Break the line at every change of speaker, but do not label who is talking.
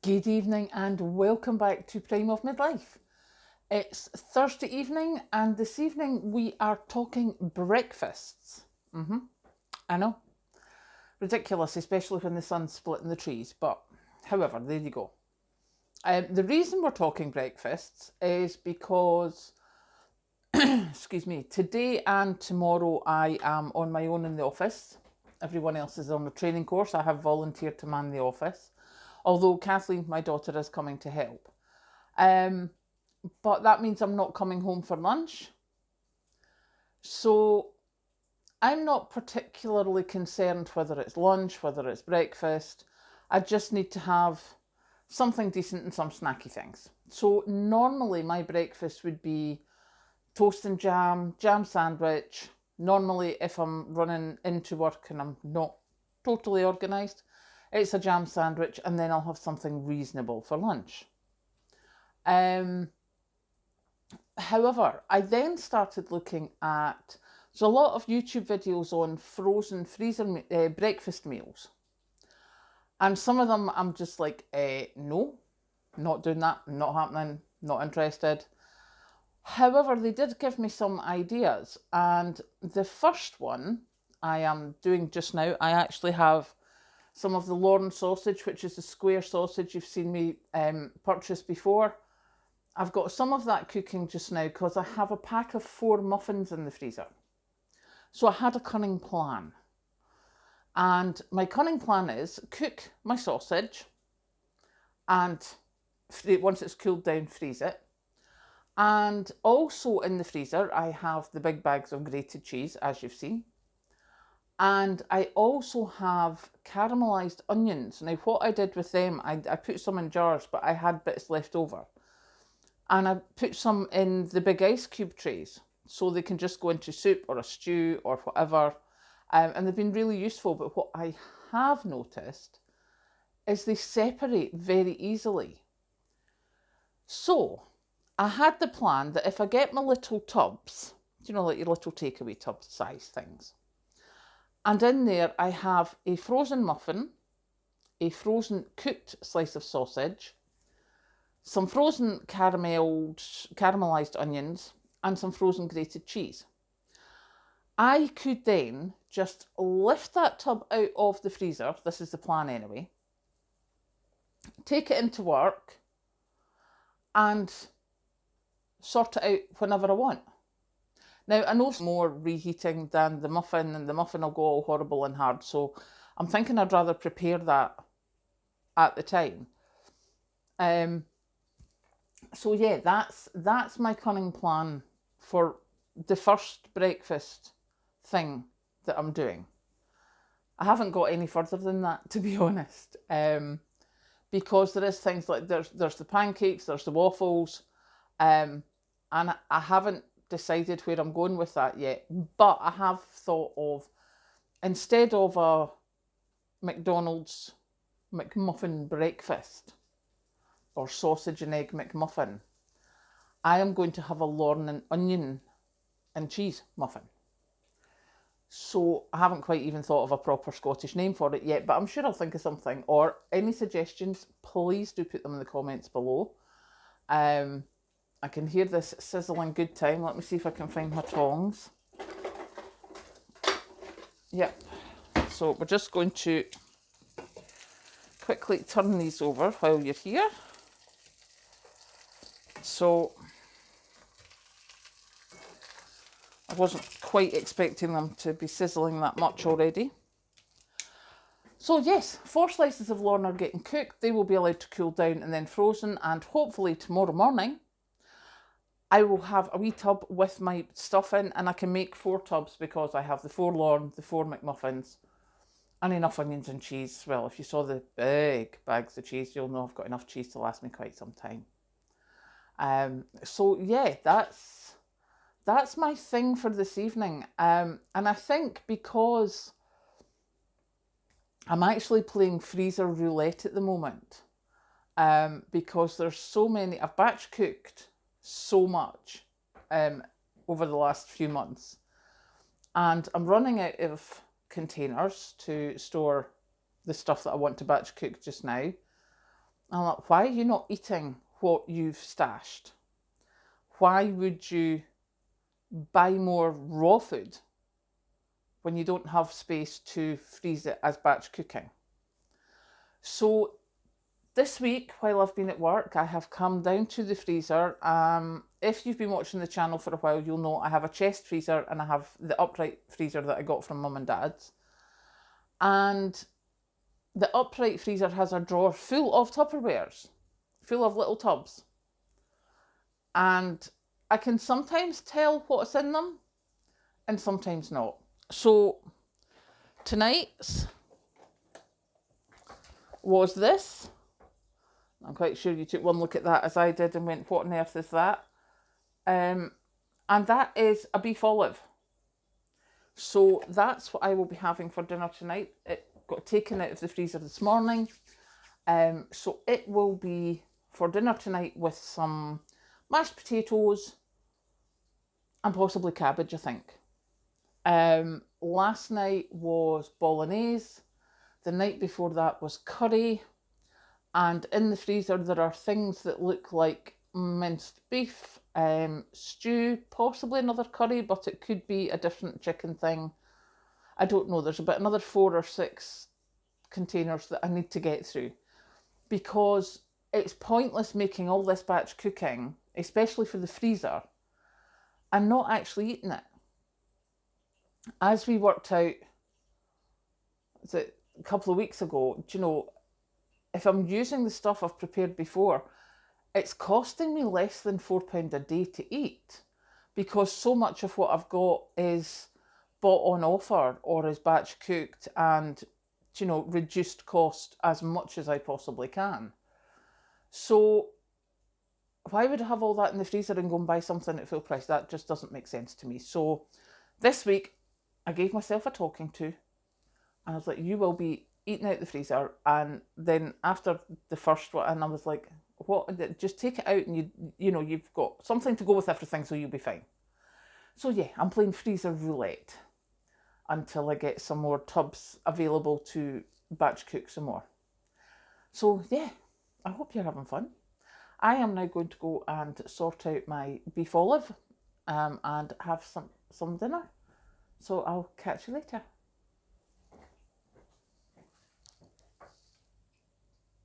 Good evening and welcome back to Prime of Midlife. It's Thursday evening and this evening we are talking breakfasts. I know, ridiculous, especially when the sun's splitting the trees, but however, there you go. The reason we're talking breakfasts is because, excuse me, today and tomorrow I am on my own in the office. Everyone else is on the training course. I have volunteered to man the office, although Kathleen, my daughter, is coming to help. But that means I'm not coming home for lunch. So I'm not particularly concerned whether it's lunch, whether it's breakfast. I just need to have something decent and some snacky things. So normally my breakfast would be toast and jam sandwich. Normally, if I'm running into work and I'm not totally organised, it's a jam sandwich and then I'll have something reasonable for lunch. However, I then started looking at, there's a lot of YouTube videos on frozen freezer breakfast meals. And some of them I'm just like, no, not doing that, not happening, not interested. However, they did give me some ideas. And the first one I am doing just now, I actually have some of the Lorne sausage, which is the square sausage you've seen me purchase before. I've got some of that cooking just now because I have a pack of 4 muffins in the freezer. So I had a cunning plan. And my cunning plan is cook my sausage and once it's cooled down, freeze it. And also in the freezer, I have the big bags of grated cheese, as you've seen. And I also have caramelised onions. Now, what I did with them, I put some in jars, but I had bits left over. And I put some in the big ice cube trays so they can just go into soup or a stew or whatever. And they've been really useful. But what I have noticed is they separate very easily. So I had the plan that if I get my little tubs, like your little takeaway tub size things, and in there I have a frozen muffin, a frozen cooked slice of sausage, some frozen caramelised onions, and some frozen grated cheese. I could then just lift that tub out of the freezer, this is the plan anyway, take it into work and sort it out whenever I want. Now, I know it's more reheating than the muffin, and the muffin will go all horrible and hard, so I'm thinking I'd rather prepare that at the time. So yeah, that's my cunning plan for the first breakfast thing that I'm doing. I haven't got any further than that, to be honest, because there is things like there's the pancakes, there's the waffles, and I haven't decided where I'm going with that yet. But I have thought of, instead of a McDonald's McMuffin breakfast or sausage and egg McMuffin, I am going to have a Lorne and onion and cheese muffin. So I haven't quite even thought of a proper Scottish name for it yet, but I'm sure I'll think of something. Or any suggestions, please do put them in the comments below. I can hear this sizzling good time. Let me see if I can find my tongs. Yep. So we're just going to quickly turn these over while you're here. So I wasn't quite expecting them to be sizzling that much already. So yes, 4 slices of Lorne are getting cooked. They will be allowed to cool down and then frozen, and hopefully tomorrow morning I will have a wee tub with my stuff in, and I can make 4 tubs because I have the 4 Lorne, the 4 McMuffins, and enough onions and cheese. Well, if you saw the big bags of cheese, you'll know I've got enough cheese to last me quite some time. So yeah, that's my thing for this evening. And I think because I'm actually playing freezer roulette at the moment, because there's so many, I've batch cooked so much over the last few months, and I'm running out of containers to store the stuff that I want to batch cook just now. I'm like, why are you not eating what you've stashed? Why would you buy more raw food when you don't have space to freeze it as batch cooking? So this week, while I've been at work, I have come down to the freezer. If you've been watching the channel for a while, you'll know I have a chest freezer and I have the upright freezer that I got from Mum and Dad's. And the upright freezer has a drawer full of Tupperwares, full of little tubs. And I can sometimes tell what's in them and sometimes not. So tonight's was this. I'm quite sure you took one look at that as I did and went, what on earth is that? And that is a beef olive. So that's what I will be having for dinner tonight. It got taken out of the freezer this morning. So it will be for dinner tonight with some mashed potatoes and possibly cabbage, I think. Last night was bolognese. The night before that was curry. And in the freezer there are things that look like minced beef, stew, possibly another curry, but it could be a different chicken thing. I don't know. There's about another 4 or 6 containers that I need to get through, because it's pointless making all this batch cooking, especially for the freezer, and not actually eating it. As we worked out a couple of weeks ago, do you know, if I'm using the stuff I've prepared before, it's costing me less than £4 a day to eat, because so much of what I've got is bought on offer or is batch cooked and, you know, reduced cost as much as I possibly can. So why would I have all that in the freezer and go and buy something at full price? That just doesn't make sense to me. So this week I gave myself a talking to, and I was like, you will be eating out the freezer. And then after the first one, and I was like, what? Just take it out and you know, you've got something to go with everything, so you'll be fine. So yeah, I'm playing freezer roulette until I get some more tubs available to batch cook some more. So yeah, I hope you're having fun. I am now going to go and sort out my beef olive and have some dinner. So I'll catch you later.